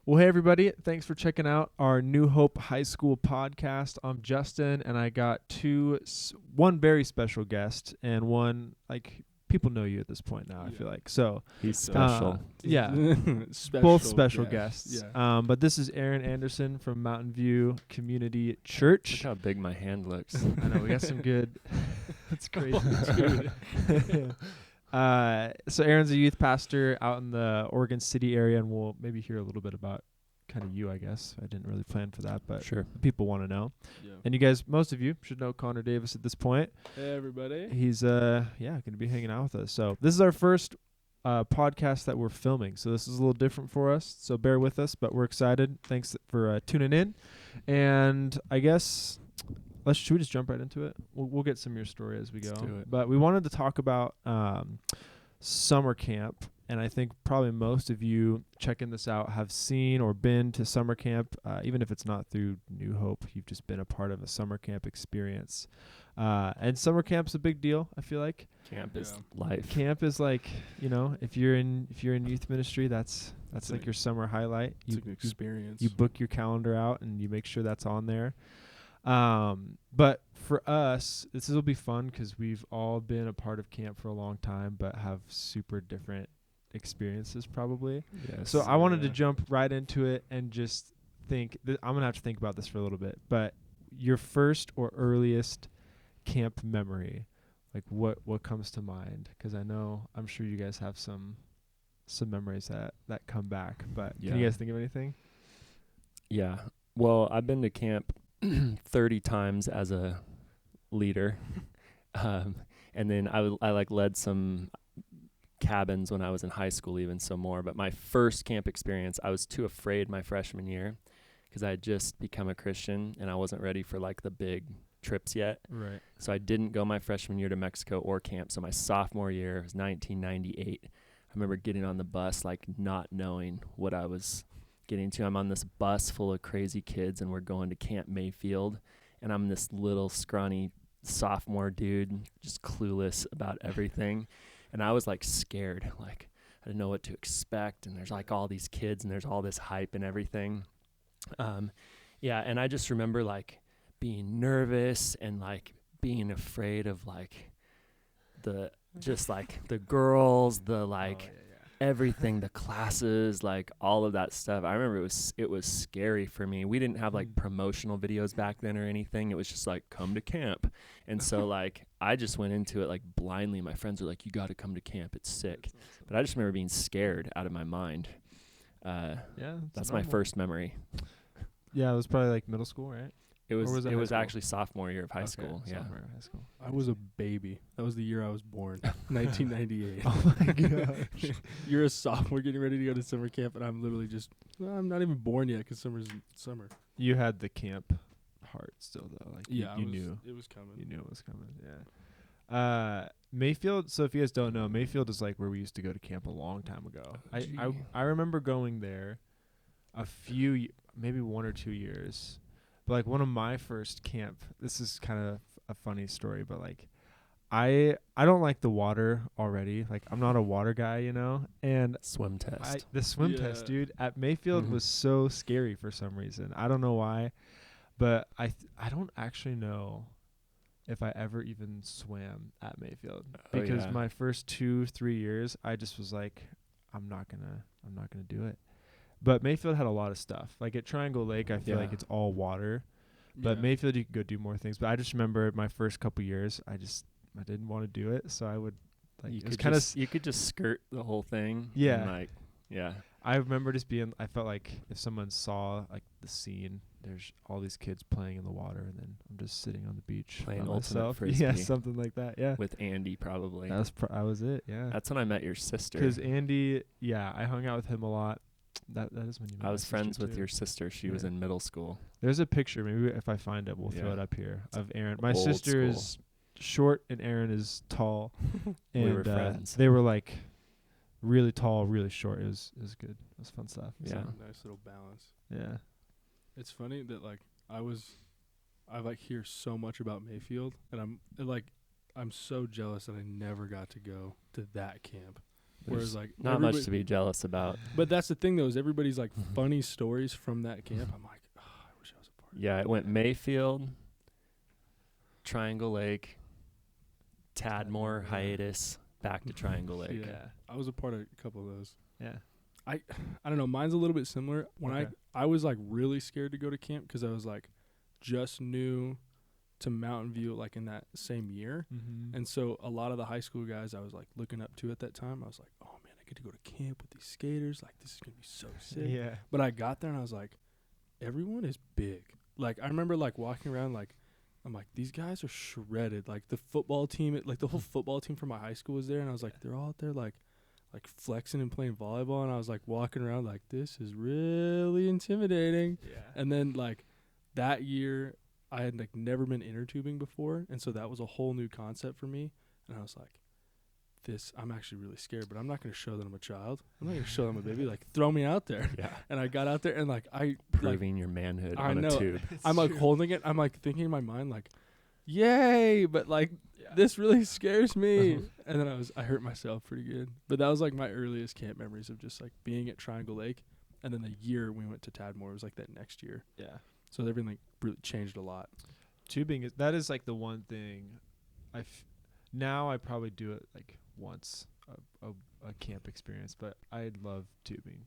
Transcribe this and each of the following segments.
Well, hey, everybody. Thanks for checking out our New Hope High School podcast. I'm Justin, and I got one very special guest and one, people know you at this point now, I feel like. So he's special. Both special guests. Yeah. But this is Aaron Anderson from Mountain View Community Church. Look how big my hand looks. I know, we got some good. That's crazy. So Aaron's a youth pastor out in the Oregon City area, and we'll maybe hear a little bit about kind of you, I guess. I didn't really plan for that, but sure, people want to know. Yeah. And you guys, most of you should know Connor Davis at this point. Hey, everybody. He's going to be hanging out with us. So this is our first podcast that we're filming, so this is a little different for us, so bear with us, but we're excited. Thanks for tuning in. And I guess should we just jump right into it? We'll get some of your story as we go. Let's do it. But we wanted to talk about summer camp, and I think probably most of you checking this out have seen or been to summer camp, even if it's not through New Hope. You've just been a part of a summer camp experience. And summer camp's a big deal, I feel like. Camp is life. Camp is like, if you're in youth ministry, that's like your summer highlight. It's an experience. You book your calendar out and you make sure that's on there. But for us, this will be fun because we've all been a part of camp for a long time, but have super different experiences probably. Yes. So I wanted to jump right into it and just think I'm going to have to think about this for a little bit, but your first or earliest camp memory, like what comes to mind? Because I'm sure you guys have some memories that come back, but can you guys think of anything? Yeah. Well, I've been to camp 30 times as a leader. And then I led some cabins when I was in high school, even some more. But my first camp experience, I was too afraid my freshman year because I had just become a Christian and I wasn't ready for the big trips yet. Right. So I didn't go my freshman year to Mexico or camp. So my sophomore year was 1998. I remember getting on the bus, not knowing what I was getting to. I'm on this bus full of crazy kids and we're going to Camp Mayfield, and I'm this little scrawny sophomore dude, just clueless about everything. And I was scared, I didn't know what to expect, and there's all these kids and there's all this hype and everything. And I just remember being nervous and being afraid of the girls, everything, the classes, all of that stuff. I remember it was scary for me. We didn't have promotional videos back then or anything. It was just come to camp. And so I just went into it blindly. My friends were you got to come to camp. It's sick. But I just remember being scared out of my mind. That's my first memory. Yeah, it was probably middle school, right? It was actually sophomore year of high school. Yeah. Sophomore year of high school. I was a baby. That was the year I was born, 1998. Oh my gosh. You're a sophomore getting ready to go to summer camp, and I'm literally I'm not even born yet because summer's summer. You had the camp heart still, though. You knew. It was coming. You knew it was coming, yeah. Mayfield, so if you guys don't know, Mayfield is where we used to go to camp a long time ago. I remember going there a few, maybe 1 or 2 years. But one of my first camp, this is kind of a funny story, but I don't like the water already. I'm not a water guy, and Swim test. The swim test, dude, at Mayfield was so scary for some reason. I don't know why, but I don't actually know if I ever even swam at Mayfield because my first 2-3 years, I just was I'm not gonna do it. But Mayfield had a lot of stuff. At Triangle Lake, I feel it's all water. But Mayfield, you could go do more things. But I just remember my first couple years, I didn't want to do it. So I would, you could just skirt the whole thing. Yeah. And I remember just being, I felt if someone saw the scene, there's all these kids playing in the water, and then I'm just sitting on the beach playing by ultimate myself. frisbee. Yeah, something like that. Yeah. With Andy, probably. That was it. Yeah. That's when I met your sister. Because Andy, I hung out with him a lot. That is when you met I was friends with too. your sister. She was in middle school. There's a picture, maybe if I find it, we'll throw it up here, of Aaron. My Old sister school. is short and Aaron is tall. And we were friends. They were really tall, really short. It was good. It was fun stuff. Yeah. So, Nice little balance. yeah. It's funny that I hear so much about Mayfield, and I'm so jealous that I never got to go to that camp. Whereas like not much to be jealous about. But that's the thing though, is everybody's like funny stories from that camp. I'm like, oh, I wish I was a part of Yeah, it went Mayfield, Triangle Lake, Tadmor, yeah. hiatus, back to Triangle Lake. Yeah. I was a part of a couple of those. Yeah. I don't know. Mine's a little bit similar. When Okay. I was like really scared to go to camp because I was like just new to Mountain View like in that same year. Mm-hmm. And so a lot of the high school guys I was like looking up to at that time, I was like, oh man, I get to go to camp with these skaters. Like this is going to be so sick. Yeah. But I got there and I was like, everyone is big. Like I remember like walking around like, I'm like, these guys are shredded. Like the football team, like the whole football team from my high school was there. And I was like, they're all out there like flexing and playing volleyball. And I was like walking around like, this is really intimidating. Yeah. And then like that year I had like never been inner tubing before. And so that was a whole new concept for me. And I was like, I'm actually really scared, but I'm not going to show that I'm a child. I'm not going to show them a baby. Like throw me out there. Yeah. And I got out there and like Proving your manhood I on know. a tube. I'm like holding it. I'm like thinking in my mind like, yay, but like this really scares me. And then I hurt myself pretty good. But that was like my earliest camp memories of just like being at Triangle Lake. And then the year we went to Tadmor was like that next year. Yeah. So everything really changed a lot. Tubing that is like the one thing now I probably do it like once a camp experience, but I love tubing.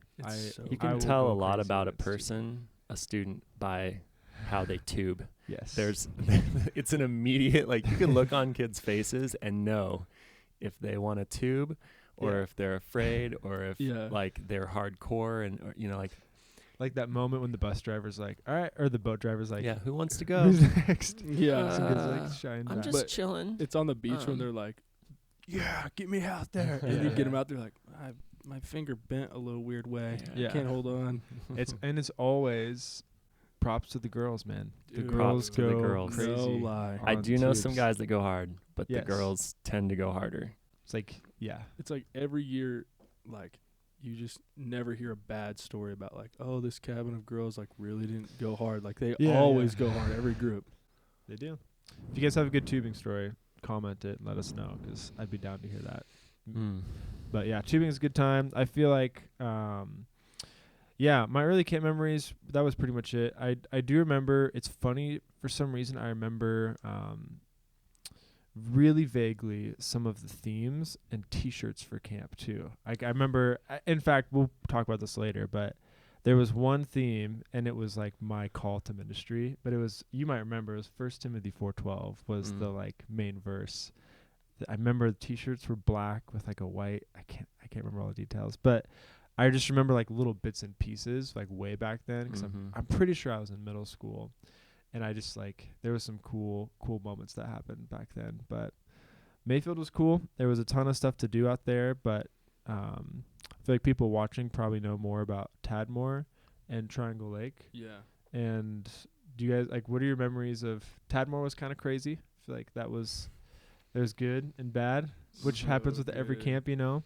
You can tell a lot about a person, a student, by how they tube. Yes. It's an immediate, like, you can look on kids' faces and know if they want to tube or if they're afraid or if like they're hardcore and or, you know, like that moment when the bus driver's like, all right, or the boat driver's like, yeah, who wants to go? who's next? Yeah. Some kid's like shying I'm back. just chilling. It's on the beach when they're like, yeah, get me out there. And you get them out there like, my finger bent a little weird way. Yeah. Can't hold on. It's always props to the girls, man. The Dude, girls props to the go girls. crazy. No lie. I on do know some tubes. guys that go hard, but the Yes. girls tend to go harder. It's like, yeah. It's like every year, like, you just never hear a bad story about like, oh, this cabin of girls like really didn't go hard. Like they always go hard, every group. They do. If you guys have a good tubing story, comment it and let us know because I'd be down to hear that. But yeah, tubing is a good time. I feel like, my early camp memories, that was pretty much it. I do remember, it's funny, for some reason I remember really vaguely some of the themes and T-shirts for camp too. I remember, in fact, we'll talk about this later, but there was one theme and it was like my call to ministry, but it was, you might remember, it was 1 Timothy 4:12 was the like main verse. I remember the T-shirts were black with like a white, I can't remember all the details, but I just remember like little bits and pieces like way back then because I'm pretty sure I was in middle school. And I just like, there was some cool moments that happened back then. But Mayfield was cool. There was a ton of stuff to do out there. But I feel like people watching probably know more about Tadmor and Triangle Lake. Yeah. And do you guys, like, what are your memories of Tadmor? Was kind of crazy. I feel like there's good and bad, which happens with every camp, you know.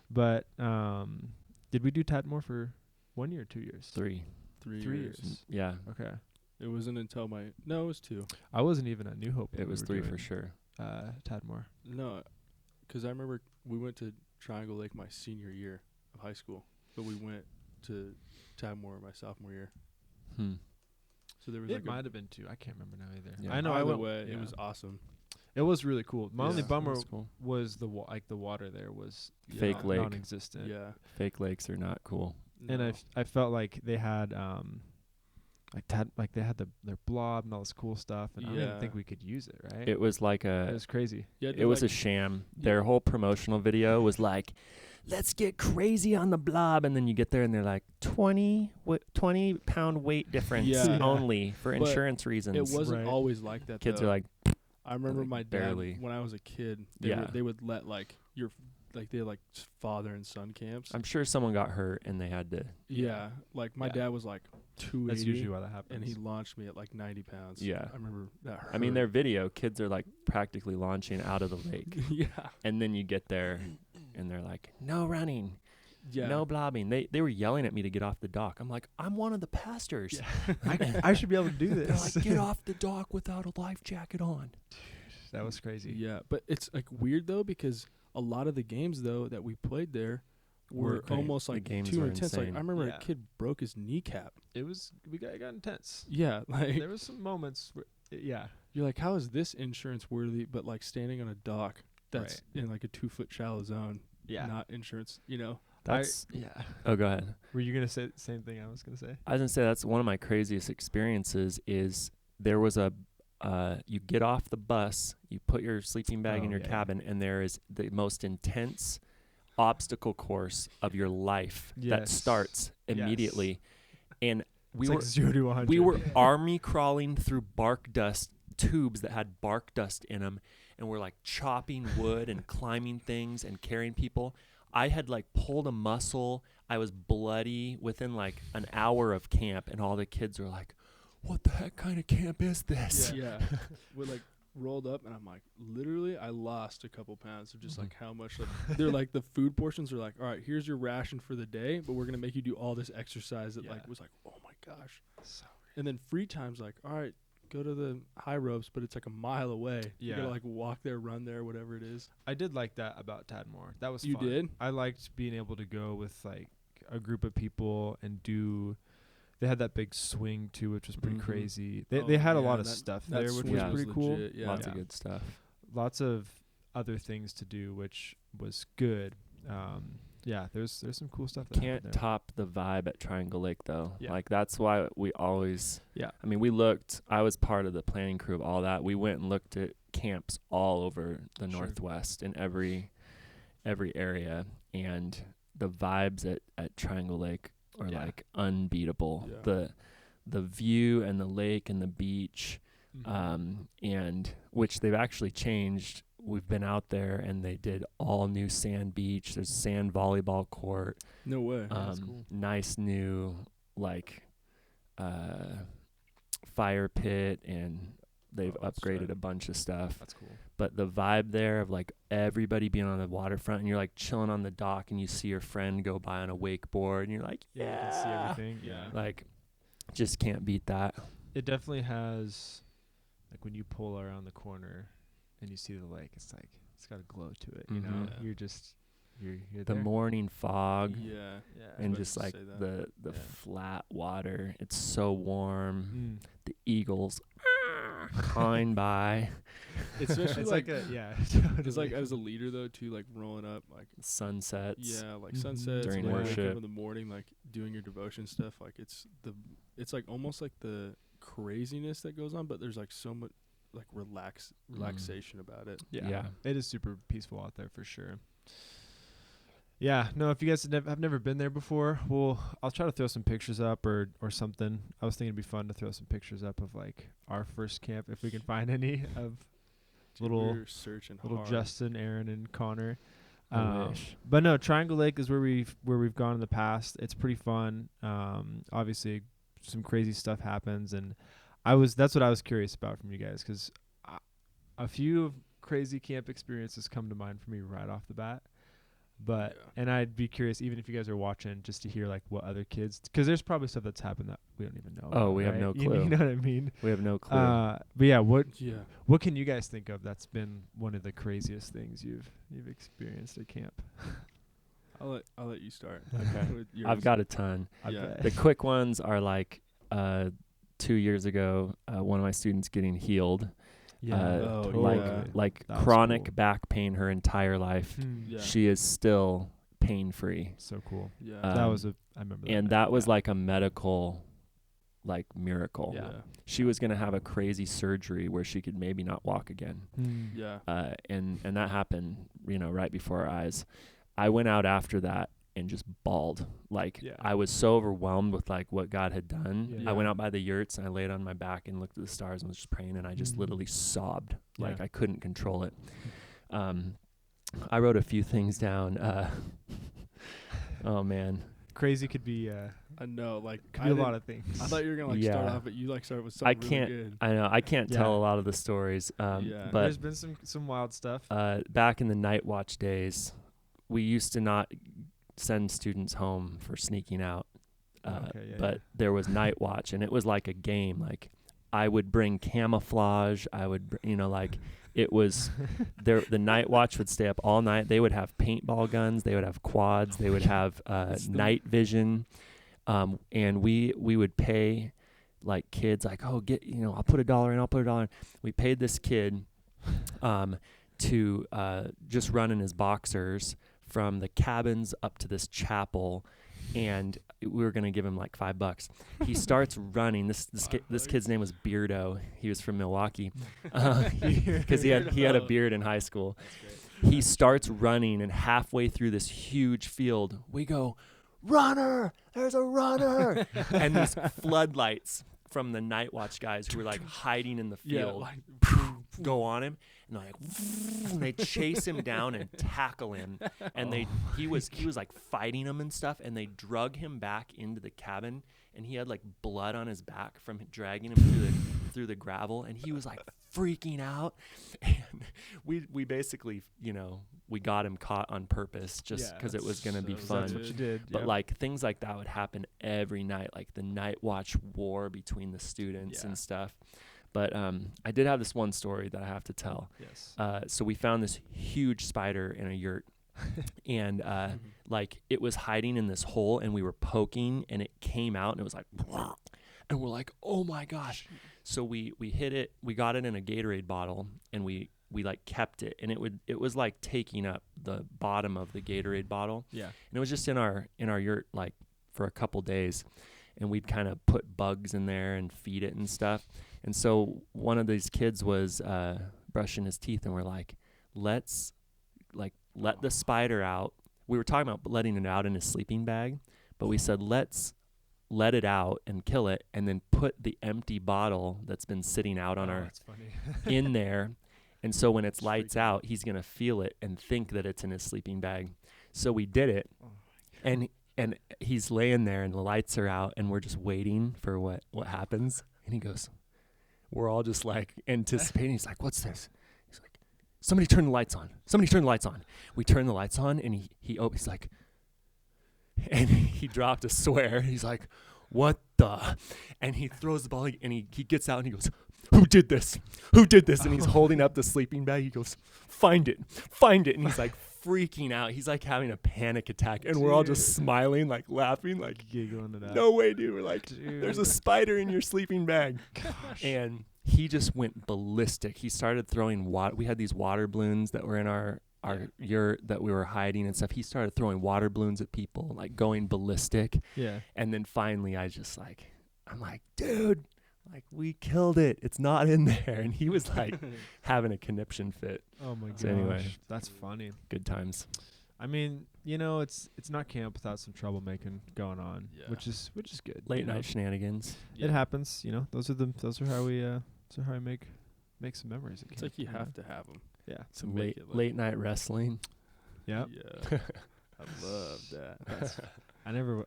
But did we do Tadmor for 1 year or 2 years? 3 years. Yeah. Okay. It wasn't until it was 2. I wasn't even at New Hope. It was 3 for sure. Tadmor. No, because I remember we went to Triangle Lake my senior year of high school, but we went to Tadmor my sophomore year. So there was It might have been 2. I can't remember now either. Yeah. I know. Either way, it was awesome. It was really cool. My only bummer cool. was the water there was Fake lake. non-existent. Yeah. Fake lakes are not cool. No. And I felt like they had they had their blob and all this cool stuff, and I don't even think we could use it. Right? It was like it was crazy. Yeah, it was a sham. Their whole promotional video was like, let's get crazy on the blob, and then you get there and they're like 20 pound weight difference only for insurance reasons. It wasn't always like that. Kids though. are like, I remember my dad barely. when I was a kid. They would let like they had like father and son camps. I'm sure someone got hurt and they had to. Yeah, like my dad was like 280. That's usually why that happens. And he launched me at like 90 pounds. Yeah. I remember that hurt. I mean, their video, kids are like practically launching out of the lake. Yeah. And then you get there and they're like, no running. Yeah. No blobbing. They were yelling at me to get off the dock. I'm like, I'm one of the pastors. Yeah. I should be able to do this. They're like, get off the dock without a life jacket on. That was crazy. Yeah, but it's like weird though because a lot of the games though that we played there Were were great. almost The like games too were intense. Like insane. I remember Yeah. a kid broke his kneecap. It got intense. Yeah, like There was some moments where, yeah. you're like, how is this insurance worthy? But like standing on a dock that's in like a 2-foot shallow zone, Yeah. not insurance. You know, That's Yeah. oh, go ahead. Were you going to say the same thing I was going to say? I was gonna say that's one of my craziest experiences. Is there was a you get off the bus, you put your sleeping bag in Oh, your yeah. cabin, and there is the most intense obstacle course of your life that Yes. starts Yes. immediately. And we It's were like 0 to 100. we were army crawling through bark dust tubes that had bark dust in them, and we're like chopping wood and climbing things and carrying people. I had like pulled a muscle. I was bloody within like an hour of camp, and all the kids were like, "What the heck kind of camp is this?" yeah, we like rolled up, and I'm like, literally, I lost a couple pounds of just like how much. Like, they're like the food portions are like, all right, here's your ration for the day, but we're gonna make you do all this exercise that like Yeah. was like, oh my gosh. So And then free time's like, all right, go to the high ropes, but it's like a mile away. You Yeah. gotta like walk there, run there, whatever it is. I did like that about Tadmor. That was You fun. did? I liked being able to go with like a group of people and do. They had that big swing too, which was pretty Mhm. crazy. They Oh, had a yeah, lot of that- stuff that there, which swing was was pretty cool. legit, yeah. Lots of Yeah. good stuff. Lots of other things to do, which was good. Yeah, there's some cool stuff. That Can't happened there. top the vibe at Triangle Lake though. Yeah. Like that's why we always Yeah. I mean, we looked, I was part of the planning crew of all that. We went and looked at camps all over the Sure. Northwest in every area, and the vibes at Triangle Lake are Yeah. like unbeatable. Yeah. The view and the lake and the beach, Mhm. and which they've actually changed. We've been out there and they did all new sand beach. There's sand volleyball court. No way. that's cool. Nice new like fire pit, and they've Oh, that's upgraded tight. a bunch of stuff. That's cool. But the vibe there of like everybody being on the waterfront, and you're like chilling on the dock, and you see your friend go by on a wakeboard, and you're like, Yeah, you can see everything. Yeah. like just can't beat that. It definitely has, like when you pull around the corner and you see the lake, it's like it's got a glow to it. You know, Mhm. Yeah. you're just you're The there. morning fog Yeah. Yeah. and about just to like say that. the Yeah. flat water. It's so warm. Mm. The eagles cawing by. Especially It's like, like a yeah. it's like as a leader though too, like rolling up like Sunsets. yeah, like Mhm. sunsets During and, like, wake up worship. in the morning, like doing your devotion stuff. Like it's like almost like the craziness that goes on, but there's like so much like relaxation about it. Yeah. It is super peaceful out there for sure. Yeah, no, if you guys have never been there before, I'll try to throw some pictures up or something. I was thinking it'd be fun to throw some pictures up of like our first camp if we can find any of Dude, little we're searching little hard. Justin, Aaron, and Connor. I wish. But no, Triangle Lake is where we've gone in the past. It's pretty fun. Obviously, some crazy stuff happens, and that's what I was curious about from you guys, because a few crazy camp experiences come to mind for me right off the bat. But Yeah. and I'd be curious, even if you guys are watching, just to hear like what other kids, because there's probably stuff that's happened that we don't even know. Oh, about, we have right? no You clue. know what I mean? We have no clue. But yeah, what Yeah. can you guys think of that's been one of the craziest things you've experienced at camp? I'll let you start. Okay. with I've yours. got a ton. Yeah. bet. The quick ones are like 2 years ago, one of my students getting healed. Oh, like yeah. like That was chronic cool. back pain her entire life. Yeah. She is still pain free. So cool. Yeah. That was I remember that. And night. that was Yeah. like a medical like miracle. Yeah. She was going to have a crazy surgery where she could maybe not walk again. Yeah. And that happened, right before our eyes. I went out after that and just bawled. Like Yeah. I was so overwhelmed with like what God had done. Yeah. I went out by the yurts and I laid on my back and looked at the stars and was just praying, and I just literally sobbed. Like Yeah. I couldn't control it. I wrote a few things down. Oh man. Crazy could be I know. Like could be a lot of things. I thought you were gonna start Yeah. off, but you started with I something can't. really good. I know I can't Yeah. tell a lot of the stories. Yeah. But There's been some wild stuff. back in the night watch days, we used to not send students home for sneaking out. Okay, yeah, But yeah. there was night watch, and it was like a game. Like I would bring camouflage. I would, like it was there. The night watch would stay up all night. They would have paintball guns. They would have quads. They would have night vision. And we would pay like kids like, oh, I'll put $1 in. I'll put $1 in. We paid this kid to just run in his boxers from the cabins up to this chapel, and we were going to give him like $5. He starts running. This kid's name was Beardo. He was from Milwaukee because he had a beard in high school. He starts running, and halfway through this huge field, we go, runner, there's a runner. And these floodlights from the night watch guys who were like hiding in the field go on him, and they're like, and they chase him down and tackle him, and he was like fighting them and stuff, and they drug him back into the cabin, and he had like blood on his back from dragging him through the gravel, and he was like freaking out. And we basically, we got him caught on purpose just because it was going to be fun. That's what you did. But like things like that would happen every night, like the night watch war between the students and stuff. But I did have this one story that I have to tell. Yes. So we found this huge spider in a yurt, and like it was hiding in this hole, and we were poking, and it came out, and it was like, and we're like, oh my gosh. So we hit it. We got it in a Gatorade bottle, and we like kept it, and it was like taking up the bottom of the Gatorade bottle. Yeah. And it was just in our yurt like for a couple days, and we'd kind of put bugs in there and feed it and stuff. And so one of these kids was brushing his teeth, and we're like, let's like let the spider out. We were talking about letting it out in his sleeping bag, but we said let's let it out and kill it, and then put the empty bottle that's been sitting out on that's funny. in there. And so when it's lights out, he's going to feel it and think that it's in his sleeping bag. So we did it, and he's laying there, and the lights are out, and we're just waiting for what happens. And he goes, we're all just like anticipating. He's like, what's this? He's like, somebody turn the lights on. Somebody turn the lights on. We turn the lights on, and he's like, and he dropped a swear. He's like, what the? And he throws the ball, and he gets out, and he goes, who did this? Who did this? And he's holding up the sleeping bag. He goes, find it. And he's like freaking out. He's like having a panic attack. And we're all just smiling, like laughing, like giggling it out. No way, dude. We're like, there's a spider in your sleeping bag. Gosh. And he just went ballistic. He started throwing water. We had these water balloons that were in our yurt that we were hiding and stuff. He started throwing water balloons at people, like going ballistic. Yeah. And then finally I'm like, dude, like, we killed it. It's not in there. And he was like having a conniption fit. Oh my gosh. So anyway, that's funny. Good times. I mean, it's not camp without some troublemaking going on, which is good. Late night shenanigans. It happens, those are how we make some memories. It's like you have to have them. Yeah. Some late night wrestling. Yep. Yeah. I love that. I never.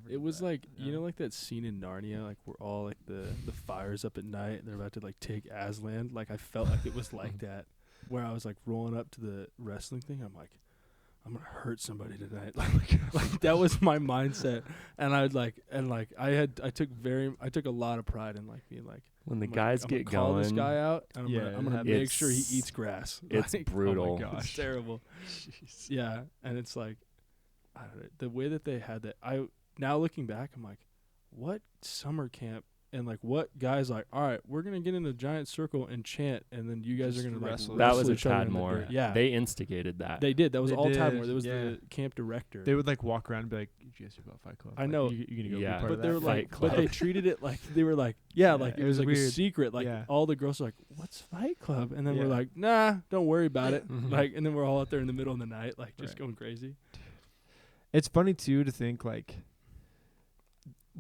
It was like like that scene in Narnia, like where all like the fire's up at night, and they're about to like take Aslan. Like I felt like it was like that, where I was like rolling up to the wrestling thing. I'm like, I'm gonna hurt somebody tonight. Like that was my mindset, and I took a lot of pride in like being like, when the guys get going, call this guy out, and I'm gonna make sure he eats grass. It's brutal. Oh my gosh, it's terrible. Jeez. Yeah, and it's like, I don't know, the way that they had that. Now looking back, I'm like, what summer camp and like what guys like? All right, we're gonna get in a giant circle and chant, and then you guys are gonna wrestle. That was a Tadmor. Yeah, they instigated that. They did. That was all Tadmor. There was the camp director. They would like walk around and be like, "You guys about Fight Club?" I know. You gonna go be part but of they were that? like, but they treated it like they were like, like it was like weird. a secret. Like all the girls were like, "What's Fight Club?" And then we're like, "Nah, don't worry about it." Like, and then we're all out there in the middle of the night, like just going crazy. It's funny too to think like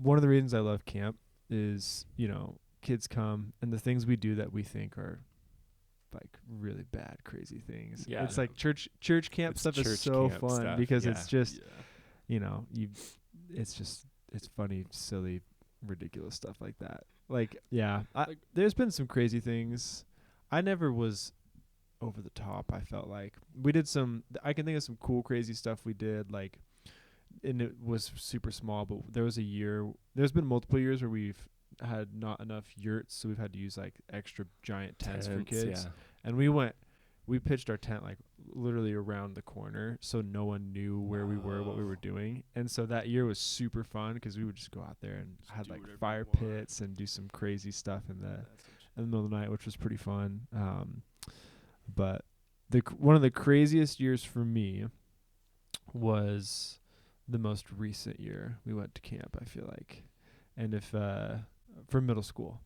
one of the reasons I love camp is, kids come and the things we do that we think are like really bad, crazy things. Yeah. It's like church camp stuff is so fun because it's just, it's funny, silly, ridiculous stuff like that. Like, there's been some crazy things. I never was over the top. I felt like we did I can think of some cool, crazy stuff we did, like, and it was super small, but there's been multiple years where we've had not enough yurts, so we've had to use like extra giant tents for kids. Yeah. And we pitched our tent like literally around the corner, so no one knew where we were, what we were doing. And so that year was super fun because we would just go out there and Just had do like whatever you fire want. pits and do some crazy stuff in the That's middle of the night, which was pretty fun. But one of the craziest years for me was the most recent year we went to camp, I feel like. And if for middle school.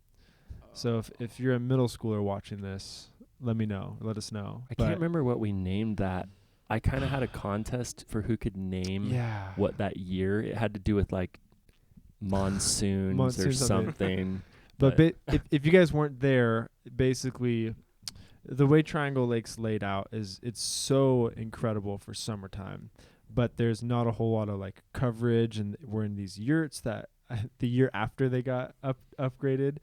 So if you're a middle schooler watching this, let us know. I can't remember what we named that. I kind of had a contest for who could name what that year. It had to do with like monsoons or something. But if you guys weren't there, basically the way Triangle Lake's laid out is it's so incredible for summertime, but there's not a whole lot of like coverage, and we're in these yurts that the year after they got upgraded,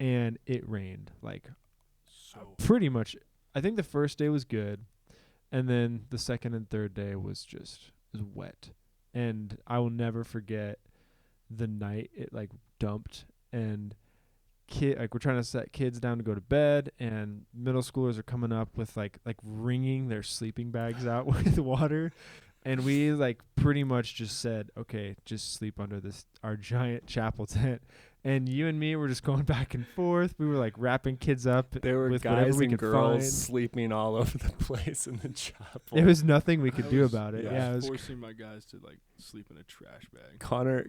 and it rained like pretty much. I think the first day was good, and then the second and third day was wet. And I will never forget the night it like dumped, and we're trying to set kids down to go to bed, and middle schoolers are coming up with like wringing their sleeping bags out with water. And we like pretty much just said, okay, just sleep under our giant chapel tent. And you and me were just going back and forth. We were like wrapping kids up. There were with guys we and could girls find. sleeping all over the place in the chapel. It was nothing we could do about it. I it was was forcing my guys to like sleep in a trash bag.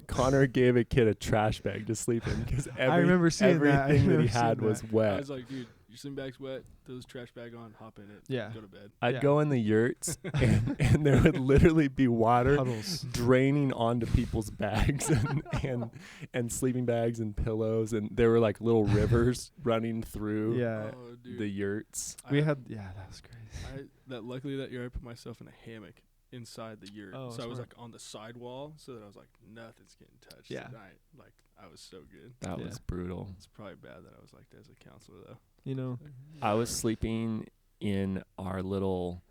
Connor gave a kid a trash bag to sleep in because I remember seeing that. everything that he had was I wet. was like, dude, your sleeping bag's wet. Throw this trash bag on, hop in it, Yeah. go to bed. I'd go in the yurts and there would literally be water puddles. draining onto people's bags and sleeping bags and pillows, and there were like little rivers running through Yeah. Oh, dude. the yurts. That was crazy. Luckily that year I put myself in a hammock inside the yurt. Oh, so I was smart. like on the sidewall so that I was like nothing's getting touched. Yeah. I was so good. That Yeah. was brutal. It's probably bad that I was like that as a counselor though. You know, I was sleeping in our little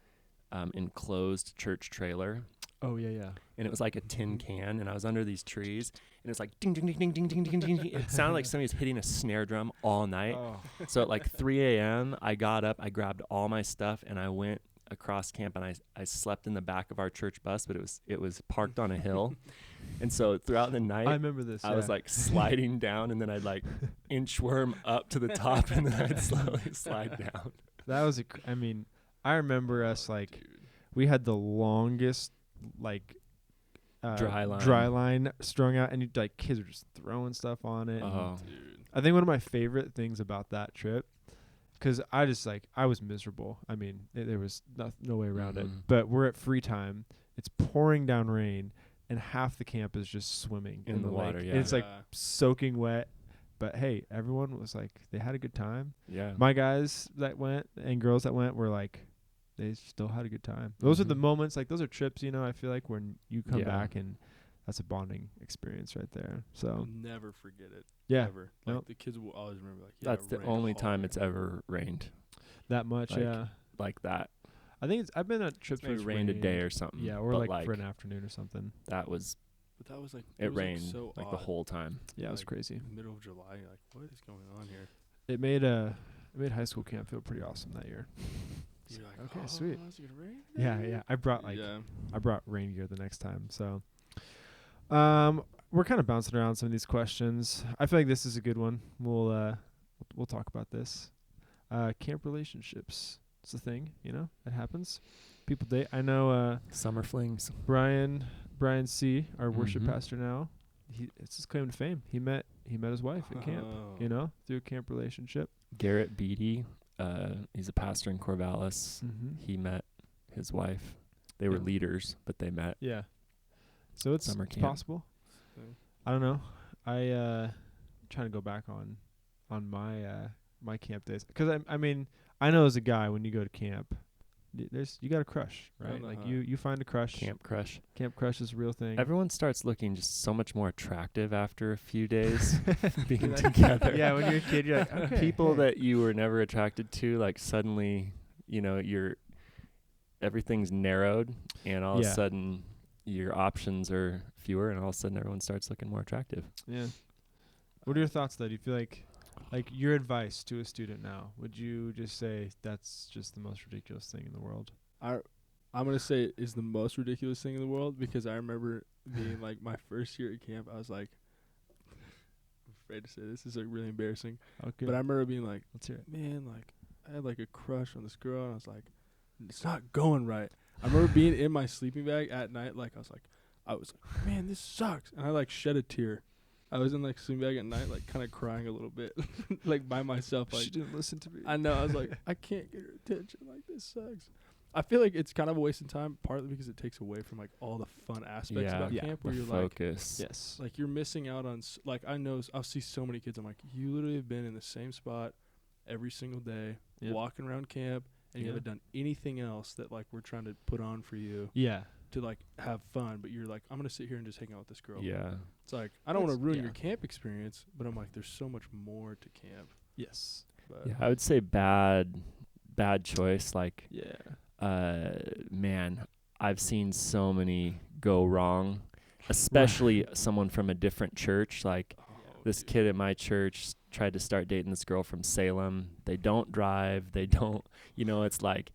enclosed church trailer, oh yeah. and it was like a tin can, and I was under these trees, and it's like ding ding ding ding ding ding ding ding ding. It sounded like somebody was hitting a snare drum all night. Oh. So at like 3 a.m., I got up, I grabbed all my stuff, and I went across camp, and I slept in the back of our church bus, but it was parked on a hill. And so throughout the night, I remember this. I was like sliding down, and then I'd like inchworm up to the top, and then I'd slowly slide down. that was I remember us like Dude. we had the longest like Dry line strung out, and like kids were just throwing stuff on it. and Oh, Dude. I think one of my favorite things about that trip, because I was miserable. I mean, there was no way around it. Mhm. But we're at free time. It's pouring down rain, and half the camp is just swimming In the lake. water, And yeah. it's like soaking wet. But hey, everyone was like, they had a good time. yeah. My guys that went and girls that went were like, they still had a good time. Those are the Mhm. moments, like those are trips, I feel like when you come Yeah. back, and that's a bonding experience right there. So I'll never forget it. yeah, Ever. Like Nope. the kids will always remember like yeah, That's it the rained only all time night. it's ever rained that much. like, Yeah. like that. I think I've been on trips where Maybe it's rained a day or something. Yeah, or but like for an afternoon or something. that was But that was like it was, rained so like odd. the whole time. Yeah, it was Like, crazy. Middle of July, you're like, what is going on here? It made high school camp feel pretty awesome that year. You're like, Okay, oh, sweet. Is it gonna rain? Yeah. I brought yeah. rain gear the next time. So we're kind of bouncing around some of these questions. I feel like this is a good one. We'll talk about this. Camp relationships. It's a thing, it happens. People date. I know Summer flings. Brian C., our worship Mhm. pastor now. It's his claim to fame. He met his wife at camp, Oh. through a camp relationship. Garrett Beatty, he's a pastor in Corvallis. Mm-hmm. He met his wife. They were Yeah. leaders, but they met. Yeah. So it's Summer it's camp. possible. So, I don't know. I trying to go back on my camp days, because I know as a guy, when you go to camp, you got a crush, right? Like you find a crush. Camp crush. Camp crush is a real thing. Everyone starts looking just so much more attractive after a few days being Like, together. Yeah, when you're a kid, you're like, okay, People hey. that you were never attracted to, like suddenly, everything's narrowed, and all of Yeah. a sudden your options are fewer, and all of a sudden everyone starts looking more attractive. Yeah. What are your thoughts though? Do you feel like your advice to a student now, would you just say that's just the most ridiculous thing in the world? I'm gonna say it is the most ridiculous thing in the world because I remember being like my first year at camp. I was like, I'm afraid to say this is like really embarrassing, Okay. but I remember being like, Let's hear it. man, like I had like a crush on this girl, and I was like, it's not going right. I remember being in my sleeping bag at night, like I was like, man, this sucks, and I like shed a tear. I was in like sleeping bag at night, like kind of crying a little bit, like by myself. Like She didn't listen to me. I know. I was like, I can't get her attention. Like, this sucks. I feel like it's kind of a waste of time, partly because it takes away from like all the fun aspects about camp, where the you're focus. Yes. like you're missing out on like I know I'll see so many kids. I'm like, you literally have been in the same spot every single day, Yep. walking around camp, and you Yeah. haven't done anything else that like we're trying to put on for you Yeah. to like have fun. But you're like, I'm gonna sit here and just hang out with this girl. Yeah. It's like I don't want to That's- ruin yeah. your camp experience, but I'm like, there's so much more to camp. Yes. But Yeah, I would say bad choice. Like, Yeah. man, I've seen so many go wrong, especially someone from a different church. Like, this kid at my church tried to start dating this girl from Salem. They don't drive. They don't, it's like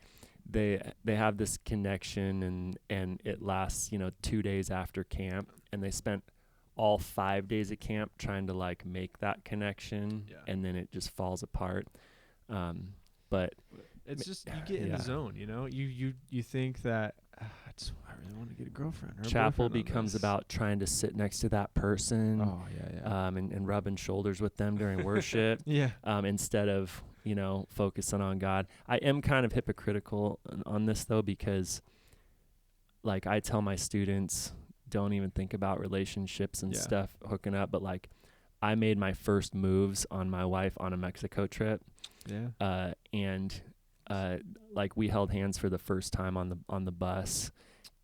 they have this connection and it lasts, 2 days after camp, and they spent all 5 days at camp trying to like make that connection, and then it just falls apart. But It's just you get in the zone, You think that I really want to get a girlfriend. Or a chapel boyfriend on becomes this. about trying to sit next to that person. Oh yeah. And rubbing shoulders with them during worship. Yeah. Instead of, focusing on God. I am kind of hypocritical on this though, because like I tell my students, don't even think about relationships and stuff, hooking up. But like I made my first moves on my wife on a Mexico trip. Yeah. And like we held hands for the first time on the bus,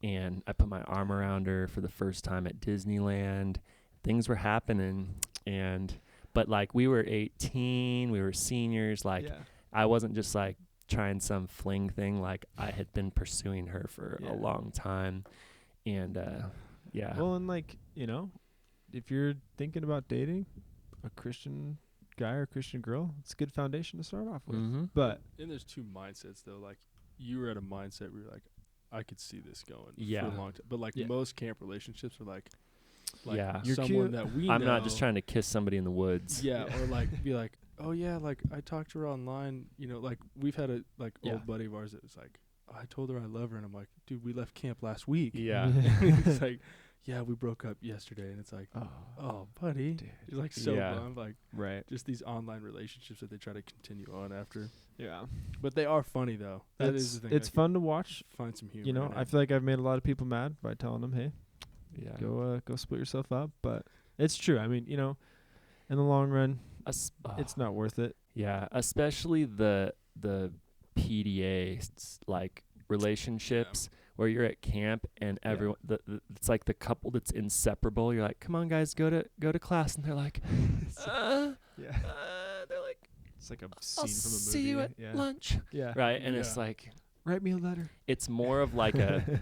and I put my arm around her for the first time at Disneyland. Things were happening, but like we were 18, we were seniors. Like I wasn't just like trying some fling thing. Like I had been pursuing her for a long time, and Well, and like if you're thinking about dating a Christian guy or Christian girl, it's a good foundation to start off with. Mm-hmm. But then there's two mindsets though. Like you were at a mindset where you're like, I could see this going Yeah. for a long time. But like most camp relationships are like Yeah. You're someone cute. that we I'm know. not just trying to kiss somebody in the woods. Yeah, or like be like, oh yeah, like I talked to her online. Like we've had a old buddy of ours that was like, I told her I love her, and I'm like, dude, we left camp last week. Yeah. It's like, yeah, we broke up yesterday, and it's like, oh buddy, dude. it's like so Yeah. bummed, like right. just these online relationships that they try to continue on after. Yeah. But they are funny though. That is the thing. It's fun to watch. Find some humor. in I it. feel like I've made a lot of people mad by telling them, hey, Yeah. go split yourself up. But it's true. I mean, in the long run, it's not worth it. Yeah, especially the PDA like relationships where you're at camp and everyone it's like the couple that's inseparable. You're like, come on guys, go to class, and they're like, they're like, It's like a I'll scene from a movie. see you at lunch, Yeah. right? And it's Yeah. like Write me a letter. it's more of like a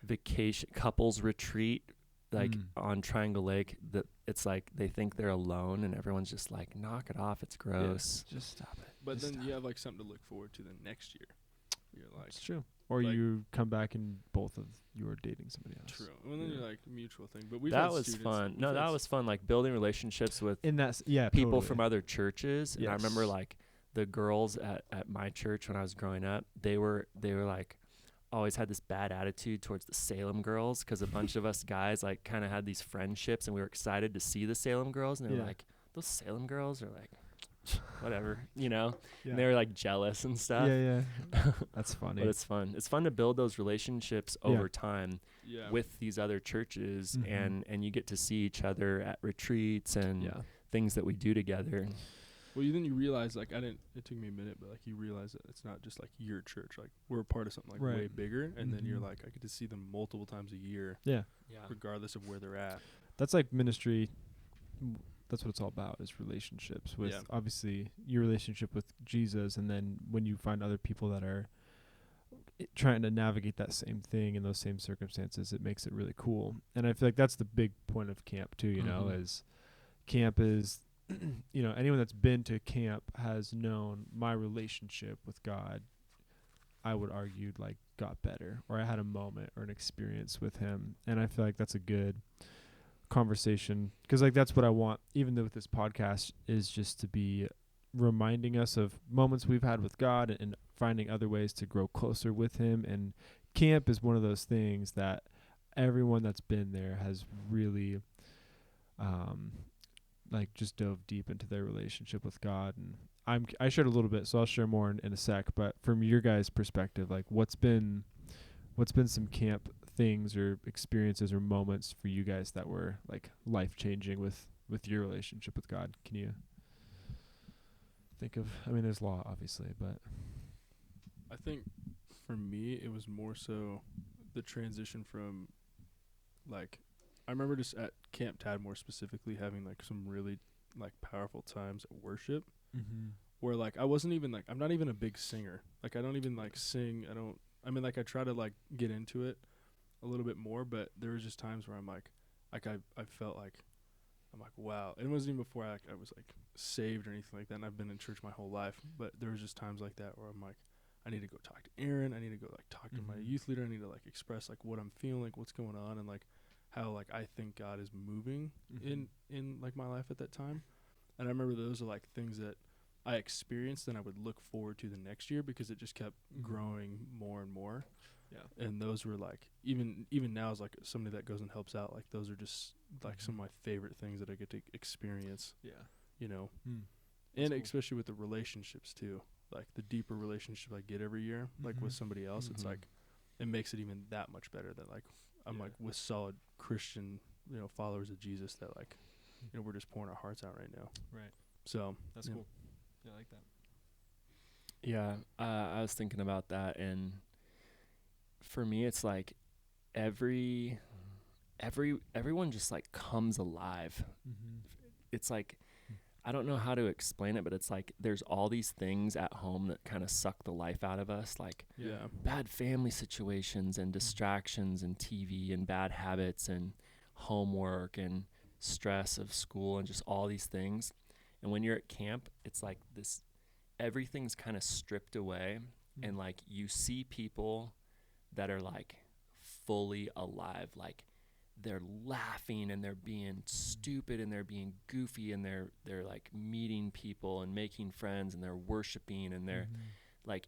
vacation couples retreat like on Triangle Lake, that it's like they think they're alone and everyone's just like, knock it off, it's gross. Just stop it. But Just then stop you have like something to look forward to the next year. You're like, It's true. Or like- you come back and both of you are dating somebody else. true. And then Yeah. you're like mutual thing. But we've That had was students- fun. we've No, had that was fun, like building relationships with And that's people totally. from other churches. And I remember Yes. like the girls at my church when I was growing up, they were like always had this bad attitude towards the Salem girls, because a bunch of us guys like kind of had these friendships and we were excited to see the Salem girls, and they were Yeah. like, those Salem girls are like whatever, and Yeah. they were like jealous and stuff. Yeah. That's funny. But it's fun to build those relationships Yeah. over time Yeah. with these other churches, Mhm. and you get to see each other at retreats and yeah. things that we do together. Well, then you realize, like, it took me a minute, but, like, you realize that it's not just, like, your church. Like, we're a part of something, like, way Right. bigger, and then you're Mhm. like, I get to see them multiple times a year, Yeah. regardless of where they're at. That's like ministry. That's what it's all about, is relationships with obviously your relationship with Jesus, and then when you find other people that are trying to navigate that same thing in those same circumstances, it makes it really cool. And I feel like that's the big point of camp too, you know, Mhm. is camp is, anyone that's been to camp has known my relationship with God, I would argue, like, got better, or I had a moment or an experience with him. And I feel like that's a good conversation, because like that's what I want, even though with this podcast, is just to be reminding us of moments we've had with God and finding other ways to grow closer with him. And camp is one of those things that everyone that's been there has really like just dove deep into their relationship with God. And I shared a little bit, so I'll share more in a sec, but from your guys' perspective, like what's been some camp things or experiences or moments for you guys that were like life-changing with your relationship with God? Can you think of, I mean, there's law obviously, but I think for me, it was more so the transition from, like, I remember just at Camp Tadmor specifically having like some really like powerful times at worship, where like I wasn't even like, I'm not even a big singer. Like I don't even like sing. I mean like I try to like get into it a little bit more, but there was just times where I'm like I felt like, I'm like, wow. And it wasn't even before I was like saved or anything like that, and I've been in church my whole life, but there was just times like that where I'm like, I need to go talk to Aaron. I need to go like talk to my youth leader. I need to like express like what I'm feeling, like what's going on, and like how like I think God is moving in like my life at that time. And I remember those are like things that I experienced and I would look forward to the next year, because it just kept growing more and more. Yeah. And those were like, even now as like somebody that goes and helps out, like those are just like some of my favorite things that I get to experience. Yeah. You know. And cool. Especially with the relationships too. Like the deeper relationship I get every year, like with somebody else, it's like, it makes it even that much better that like I'm like with solid Christian, followers of Jesus that like, we're just pouring our hearts out right now. Right. So that's cool. Yeah, I like that. Yeah. I was thinking about that, and for me, it's like everyone just like comes alive. It's like, I don't know how to explain it, but it's like there's all these things at home that kind of suck the life out of us, like bad family situations and distractions and TV and bad habits and homework and stress of school and just all these things. And when you're at camp, it's like this, everything's kind of stripped away, and like you see people that are like fully alive, like they're laughing and they're being stupid and they're being goofy and they're like meeting people and making friends and they're worshiping and they're like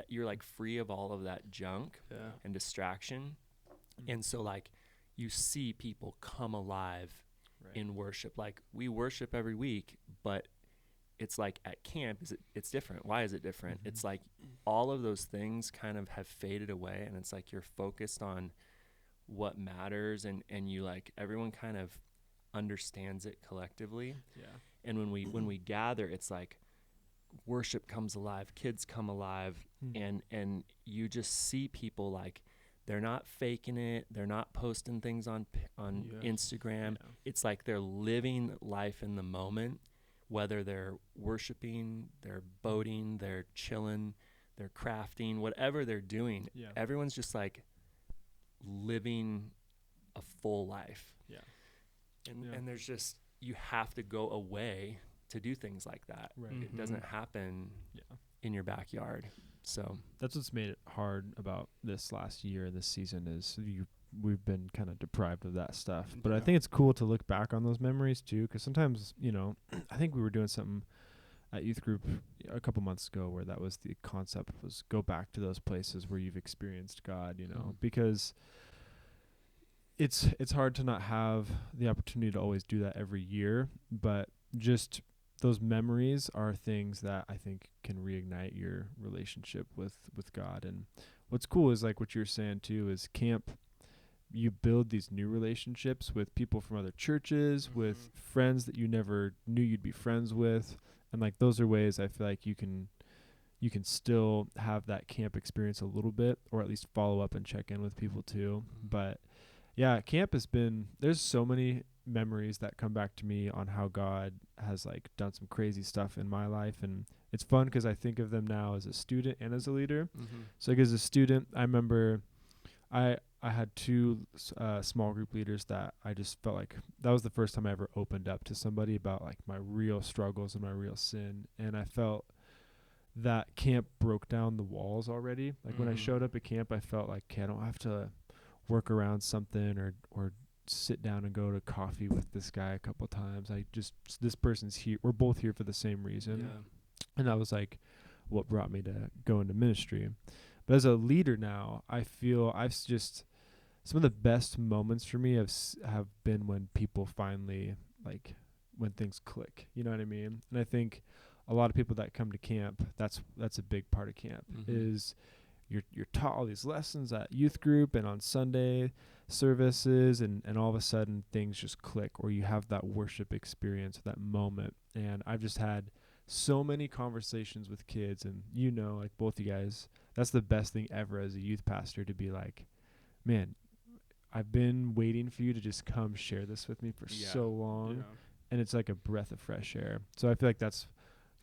you're like free of all of that junk and distraction. And so like you see people come alive in worship. Like we worship every week, but it's like at camp it's different. Why is it different? It's like all of those things kind of have faded away, and it's like you're focused on what matters, and you like everyone kind of understands it collectively. And when we gather, it's like worship comes alive, kids come alive, and you just see people like they're not faking it, they're not posting things on Instagram. It's like they're living life in the moment, whether they're worshiping, they're boating, they're chilling, they're crafting, whatever they're doing. Everyone's just like living a full life. And there's just, you have to go away to do things like that. It doesn't happen in your backyard. So that's what's made it hard about this last year, this season, is we've been kind of deprived of that stuff. But I think it's cool to look back on those memories too, because sometimes, I think we were doing something at youth group a couple months ago where that was the concept, was go back to those places where you've experienced God, because it's hard to not have the opportunity to always do that every year, but just those memories are things that I think can reignite your relationship with God. And what's cool is like what you're saying too, is camp, you build these new relationships with people from other churches, with friends that you never knew you'd be friends with. And like those are ways I feel like you can still have that camp experience a little bit, or at least follow up and check in with people too. But yeah, camp has been, there's so many memories that come back to me on how God has like done some crazy stuff in my life. And it's fun because I think of them now as a student and as a leader. So like as a student, I remember I I had two small group leaders that I just felt like that was the first time I ever opened up to somebody about like my real struggles and my real sin. And I felt that camp broke down the walls already. Like when I showed up at camp, I felt like, okay, I don't have to work around something or sit down and go to coffee with this guy a couple times. This person's here. We're both here for the same reason. Yeah. And that was like what brought me to go into ministry. But as a leader now, I feel some of the best moments for me have been when people finally, like, when things click. You know what I mean? And I think a lot of people that come to camp, that's a big part of camp, is you're taught all these lessons at youth group and on Sunday services, and all of a sudden things just click, or you have that worship experience, that moment. And I've just had so many conversations with kids, and like both you guys, that's the best thing ever as a youth pastor, to be like, man, I've been waiting for you to just come share this with me for so long. And it's like a breath of fresh air. So I feel like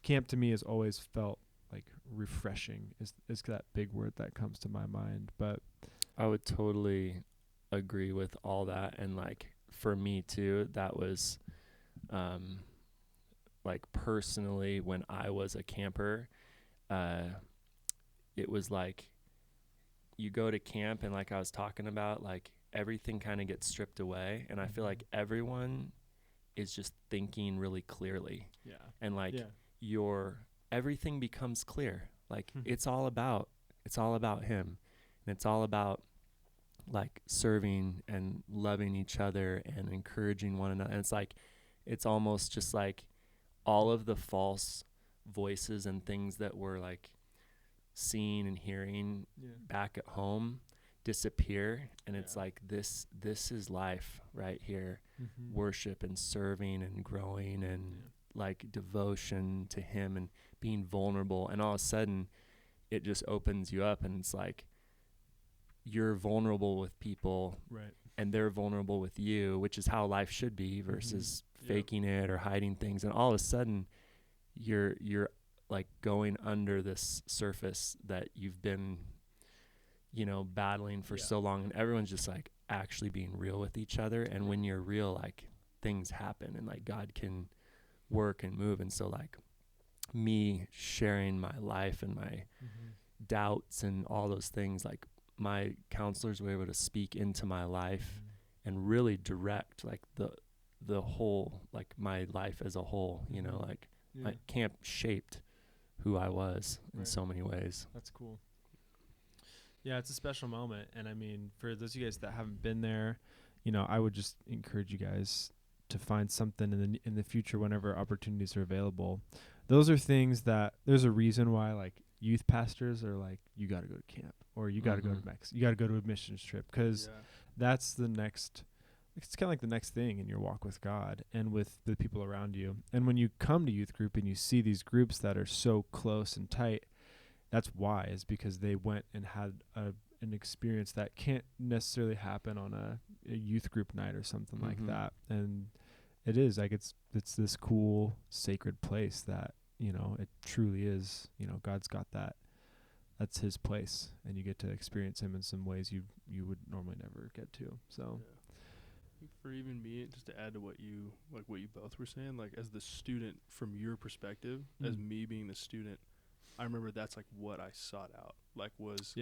camp to me has always felt like refreshing is that big word that comes to my mind. But I would totally agree with all that. And like for me too, that was like personally when I was a camper, it was like you go to camp and like I was talking about, like everything kind of gets stripped away, and I feel like everyone is just thinking really clearly. Yeah. And like everything becomes clear. Like it's all about him, and it's all about like serving and loving each other and encouraging one another. And it's like it's almost just like all of the false voices and things that we're like seeing and hearing back at home disappear, and it's like this is life right here. Worship and serving and growing and like devotion to him and being vulnerable, and all of a sudden it just opens you up, and it's like you're vulnerable with people, right, and they're vulnerable with you, which is how life should be, versus faking it or hiding things. And all of a sudden you're like going under this surface that you've been battling for so long, and everyone's just like actually being real with each other. And when you're real, like things happen, and like God can work and move. And so like me sharing my life and my doubts and all those things, like my counselors were able to speak into my life and really direct like the whole, like my life as a whole, like camp shaped who I was in so many ways. That's cool. Yeah, it's a special moment. And I mean, for those of you guys that haven't been there, I would just encourage you guys to find something in the future whenever opportunities are available. Those are things that there's a reason why like youth pastors are like, you got to go to camp, or you got to go to Mexico, you got to go to a missions trip, because that's the next, it's kind of like the next thing in your walk with God and with the people around you. And when you come to youth group and you see these groups that are so close and tight, that's why, is because they went and had an experience that can't necessarily happen on a youth group night or something like that. And it is like, it's this cool sacred place that, it truly is, God's got that. That's his place, and you get to experience him in some ways you would normally never get to. So for even me, just to add to what you both were saying, like as the student, from your perspective, as me being the student, I remember that's like what I sought out, like was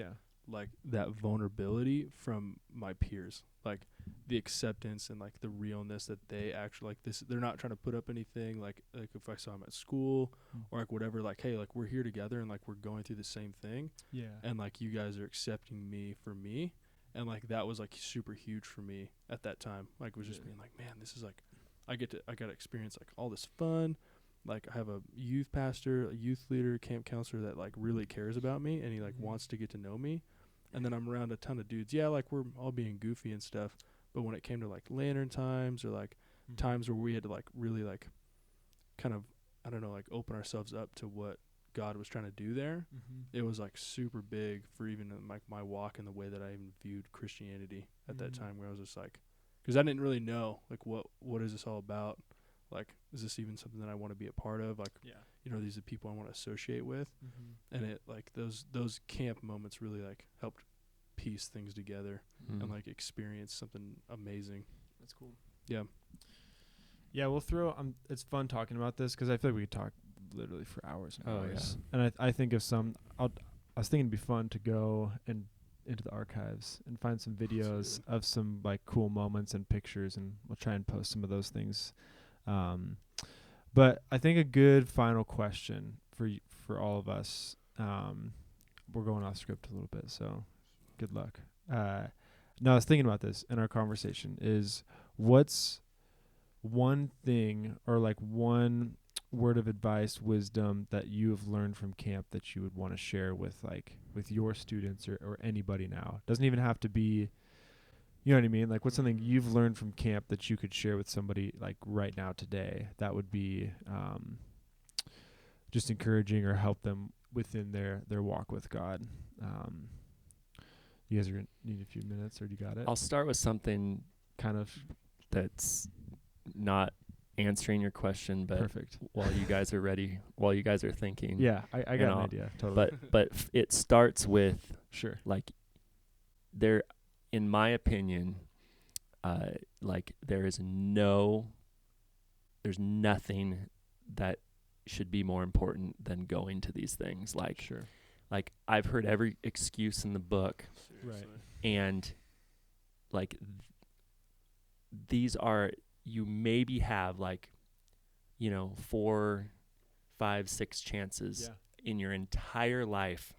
like that vulnerability from my peers, like the acceptance and like the realness that they actually like this. They're not trying to put up anything like if I saw them at school or like whatever, like, hey, like we're here together and like we're going through the same thing. Yeah. And like you guys are accepting me for me. And like that was like super huge for me at that time. Like it was just being like, man, this is like I got to experience like all this fun. Like I have a youth pastor, a youth leader, camp counselor that like really cares about me, and he like wants to get to know me. And then I'm around a ton of dudes. Yeah, like we're all being goofy and stuff. But when it came to like lantern times or like times where we had to like really like kind of, I don't know, like open ourselves up to what God was trying to do there, it was like super big for even like my walk and the way that I even viewed Christianity at that time, where I was just like, because I didn't really know like what is this all about? Like, is this even something that I want to be a part of? Like, these are people I want to associate with. And it like those camp moments really like helped piece things together and like experience something amazing. That's cool. Yeah. Yeah, we'll throw. It's fun talking about this because I feel like we could talk literally for hours and Oh, hours. And I think of some. I was thinking it'd be fun to go and into the archives and find some videos of some like cool moments and pictures, and we'll try and post some of those things. But I think a good final question for all of us. We're going off script a little bit, so good luck. No, I was thinking about this in our conversation. Is what's one thing or like one word of advice, wisdom that you have learned from camp that you would want to share with your students or anybody now? Doesn't even have to be, you know what I mean? Like, what's something you've learned from camp that you could share with somebody like right now today that would be just encouraging or help them within their walk with God? You guys are gonna need a few minutes, or do you got it? I'll start with something kind of that's not answering your question, but perfect. While you guys are ready, while you guys are thinking. Yeah, I got an idea. Totally. But it starts with sure. Like there, in my opinion, like there's nothing that should be more important than going to these things. Like, sure. Like I've heard every excuse in the book. Seriously. Right. And like these are, you maybe have like, 4, 5, 6 chances in your entire life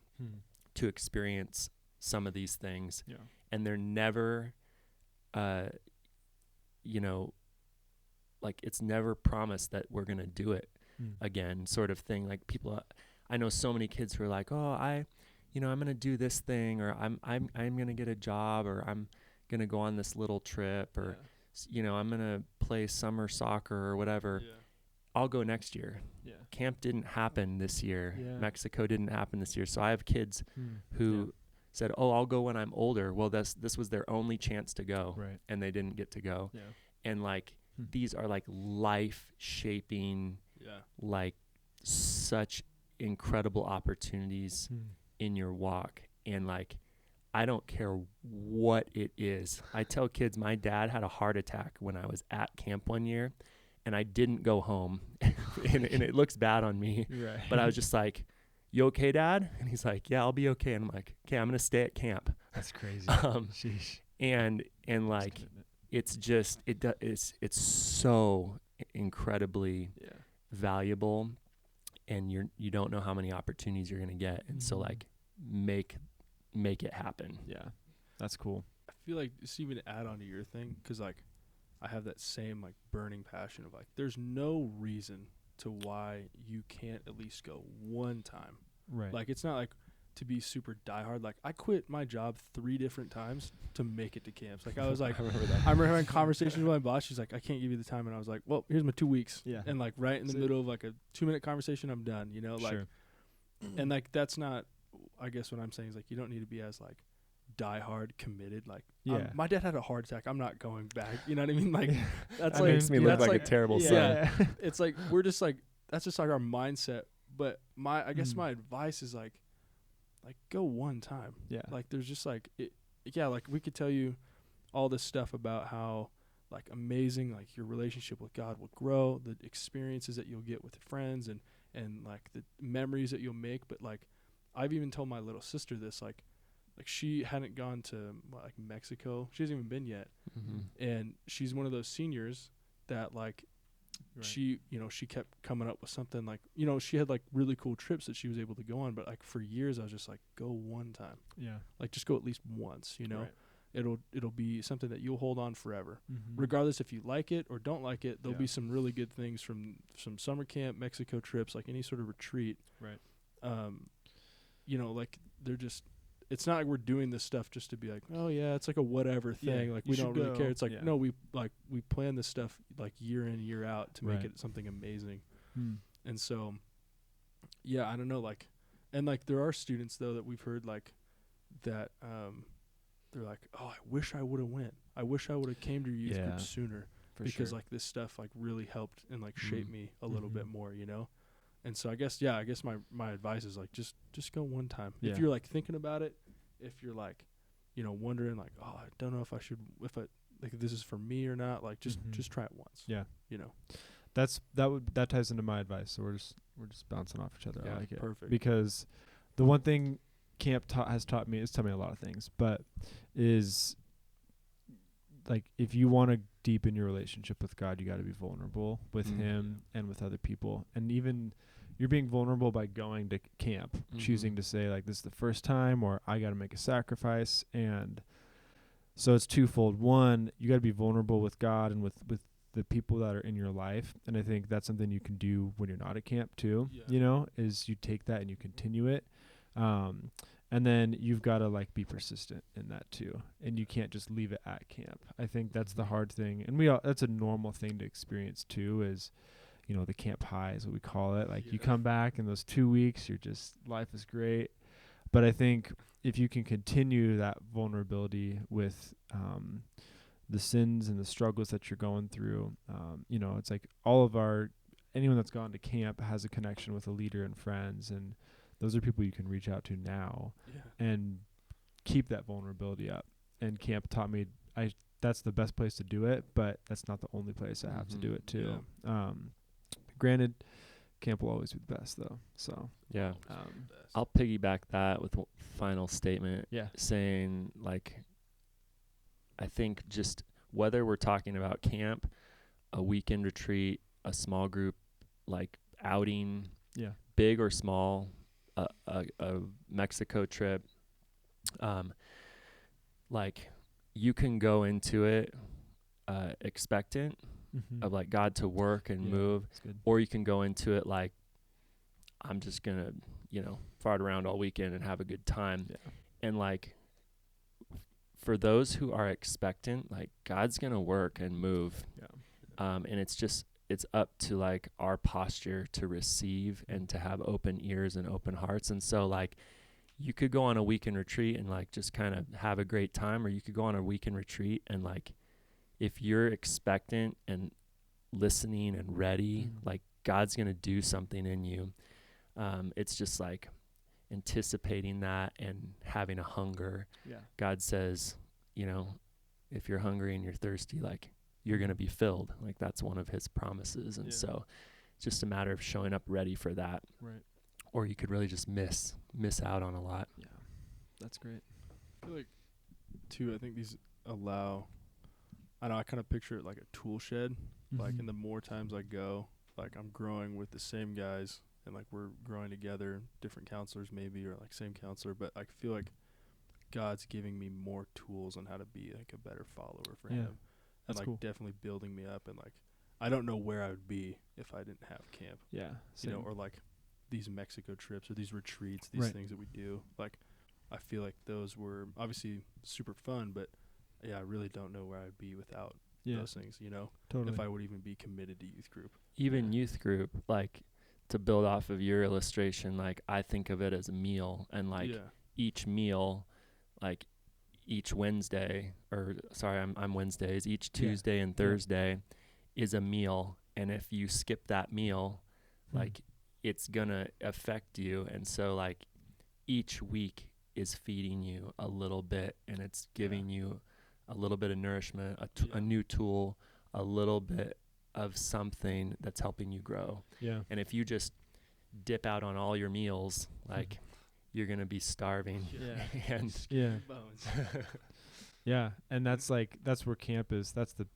to experience some of these things. Yeah. And they're never, like it's never promised that we're going to do it again, sort of thing. Like people, I know so many kids who are like, oh, I'm going to do this thing, or I'm going to get a job, or I'm going to go on this little trip, or, I'm going to play summer soccer or whatever. Yeah. I'll go next year. Yeah. Camp didn't happen this year. Yeah. Mexico didn't happen this year. So I have kids who said, oh, I'll go when I'm older. Well, this was their only chance to go. Right. And they didn't get to go. Yeah. And like, these are like life shaping, like such incredible opportunities in your walk. And like, I don't care what it is. I tell kids, my dad had a heart attack when I was at camp one year, and I didn't go home. and it looks bad on me. Right. But I was just like, you okay, Dad? And he's like, yeah, I'll be okay. And I'm like, okay, I'm going to stay at camp. That's crazy. Sheesh. And like, it's just, it's so incredibly valuable, and you don't know how many opportunities you're going to get. And so like, make it happen. Yeah. That's cool. I feel like just even to add on to your thing, because like I have that same like burning passion of like there's no reason to why you can't at least go one time. Right. Like it's not like to be super diehard. Like I quit my job 3 different times to make it to camps. Like I was like, I remember having conversations with my boss. She's like, I can't give you the time, and I was like, well, here's my 2 weeks. Yeah. And like right in the middle of like a 2-minute conversation, I'm done. Like, sure. And like that's not. I guess what I'm saying is like you don't need to be as like die hard committed. Like my dad had a heart attack. I'm not going back. You know what I mean? Like that's that like makes me look like a terrible son. Yeah. It's like we're just like that's just like our mindset. But I guess my advice is like go one time. Yeah. Like there's just like like we could tell you all this stuff about how like amazing like your relationship with God will grow, the experiences that you'll get with friends and like the memories that you'll make, but like I've even told my little sister this, like she hadn't gone to like Mexico. She hasn't even been yet. And she's one of those seniors that like she kept coming up with something like, she had like really cool trips that she was able to go on. But like for years I was just like, go one time. Yeah. Like just go at least once, Right. It'll be something that you'll hold on forever. Regardless if you like it or don't like it, there'll be some really good things from some summer camp, Mexico trips, like any sort of retreat. Right. Like they're just, it's not like we're doing this stuff just to be like, oh yeah, it's like a whatever thing. Like we don't really care. It's like, no, we plan this stuff like year in, year out to make it something amazing. And so, I don't know, like, and like there are students though that we've heard like that, they're like, oh, I wish I would have went. I wish I would have came to your youth group sooner because like this stuff like really helped and like shaped me a little bit more, And so I guess my advice is like just go one time. If you're like thinking about it, if you're like, wondering like, oh, I don't know if I should, if this is for me or not. Like just try it once. Yeah. You know. That ties into my advice. So we're just bouncing off each other. Yeah, I like it. perfect. Because the one thing camp has taught me, it's taught me a lot of things, but is like if you want to deepen your relationship with God, you got to be vulnerable with him and with other people. And even you're being vulnerable by going to camp, choosing to say like, this is the first time, or I got to make a sacrifice. And so it's twofold. One, you got to be vulnerable with God and with the people that are in your life. And I think that's something you can do when you're not at camp too, is you take that and you continue it. And then you've got to like be persistent in that too. And you can't just leave it at camp. I think that's the hard thing. And that's a normal thing to experience too, is, the camp high is what we call it. Like you come back in those 2 weeks, life is great. But I think if you can continue that vulnerability with, the sins and the struggles that you're going through, it's like anyone that's gone to camp has a connection with a leader and friends, and those are people you can reach out to now and keep that vulnerability up. And camp taught me that's the best place to do it, but that's not the only place I have to do it too. Yeah. Granted, camp will always be the best though. So yeah, I'll piggyback that with final statement. Yeah, saying like, I think just whether we're talking about camp, a weekend retreat, a small group like outing, big or small, a Mexico trip, like you can go into it expectant of like God to work and move, or you can go into it like, I'm just gonna fart around all weekend and have a good time. And like, for those who are expectant, like God's gonna work and move, and it's up to like our posture to receive and to have open ears and open hearts. And so like, you could go on a weekend retreat and like just kind of have a great time, or you could go on a weekend retreat and like, if you're expectant and listening and ready, like God's gonna do something in you. It's just like anticipating that and having a hunger. God says, if you're hungry and you're thirsty, like you're going to be filled. Like that's one of his promises. And so it's just a matter of showing up ready for that. Right. Or you could really just miss out on a lot. Yeah. That's great. I feel like too, I think these allow, I kind of picture it like a tool shed. Like, and the more times I go, like I'm growing with the same guys, and like we're growing together, different counselors maybe, or like same counselor, but I feel like God's giving me more tools on how to be like a better follower for him. And like cool. Definitely building me up, and like I don't know where I would be if I didn't have camp. Yeah. Same. Or like these Mexico trips or these retreats, these things that we do. Like I feel like those were obviously super fun, but I really don't know where I'd be without those things, Totally. If I would even be committed to youth group. Even youth group, like to build off of your illustration, like I think of it as a meal, and like each meal, like each Wednesday, I'm Wednesdays, each Tuesday and Thursday is a meal. And if you skip that meal, like it's gonna affect you. And so like each week is feeding you a little bit, and it's giving you a little bit of nourishment, a new tool, a little bit of something that's helping you grow. Yeah. And if you just dip out on all your meals, like you're going to be starving. Yeah. And yeah. And that's where camp is. That's the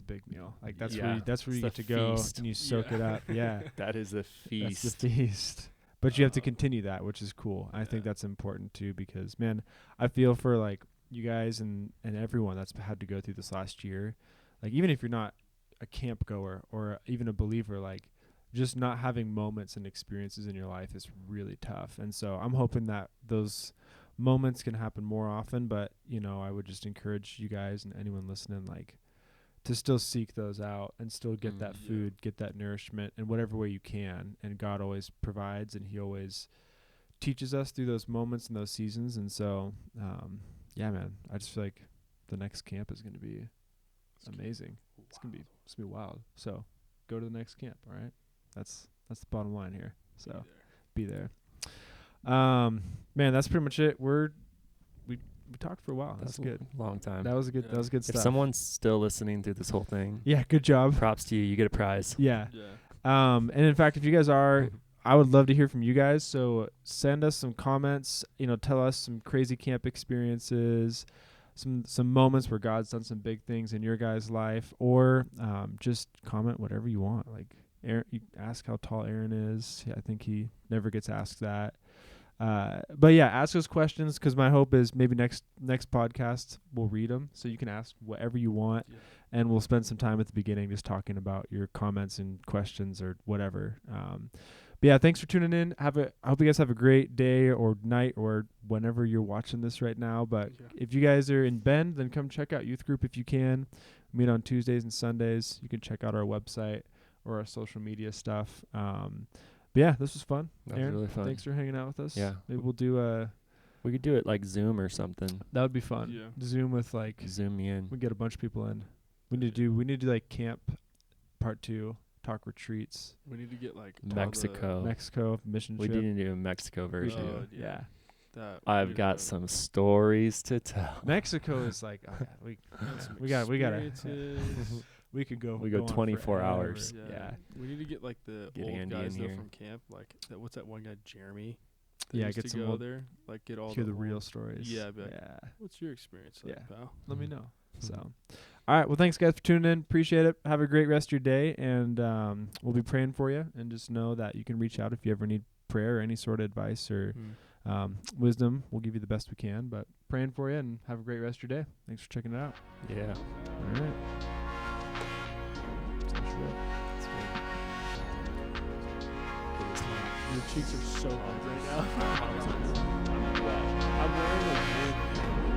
big meal. Like that's where you get to go and you soak it up. Yeah. That is a feast. That's the feast. But you have to continue that, which is cool. I think that's important too, because man, I feel for like you guys and everyone that's had to go through this last year. Like even if you're not a camp goer or even a believer, like just not having moments and experiences in your life is really tough. And so I'm hoping that those moments can happen more often, but I would just encourage you guys and anyone listening, like to still seek those out and still get that food, get that nourishment in whatever way you can. And God always provides, and he always teaches us through those moments and those seasons. And so, yeah, man, I just feel like the next camp is going to be amazing. It's going to be wild. So go to the next camp. All right. That's the bottom line here. So be there. Man, that's pretty much it. talked for a while. That's good. A long time. That was good. Yeah. That was good If stuff. someone's still listening through this whole thing, Yeah, good job. props to you. You get a prize. Yeah. Yeah. And in fact, if you guys are, I would love to hear from you guys. So send us some comments. Tell us some crazy camp experiences, some moments where God's done some big things in your guys' life, or just comment whatever you want. Like Aaron, you ask how tall Aaron is. I think he never gets asked that. But yeah, ask us questions, because my hope is maybe next podcast we'll read them, so you can ask whatever you want. Yeah. And we'll spend some time at the beginning just talking about your comments and questions or whatever. But yeah, thanks for tuning in. I hope you guys have a great day or night or whenever you're watching this right now. But if you guys are in Bend, then come check out Youth Group if you can. We meet on Tuesdays and Sundays. You can check out our website or our social media stuff. But yeah, this was fun. That was Aaron, really fun. thanks for hanging out with us. Yeah. Maybe we'll do We could do it like Zoom or something. that would be fun. Yeah. Zoom with Zoom me in. we get a bunch of people in. We need to do like camp part 2, talk retreats, We need to get like Mexico. Mexico mission We trip. need to do a Mexico We version. do. Oh, Yeah. That I've got some stories to tell. Mexico is like, oh yeah, we gotta we could go. We go on 24 forever. hours. Yeah. We need to get like the Get old Andy guys in though here. from camp. Like what's that one guy, Jeremy? that Yeah, used get to some go old- there. Like get all Hear the old- real stories. Yeah, be like, Yeah. What's your experience like, Yeah. pal? Let me Mhm. know. Mhm. So, all right. Well, thanks guys for tuning in. Appreciate it. Have a great rest of your day, and we'll be praying for you. And just know that you can reach out if you ever need prayer or any sort of advice or wisdom. We'll give you the best we can. But praying for you, and have a great rest of your day. Thanks for checking it out. Yeah. All right. Your cheeks are so hard right now. I'm wearing a wig.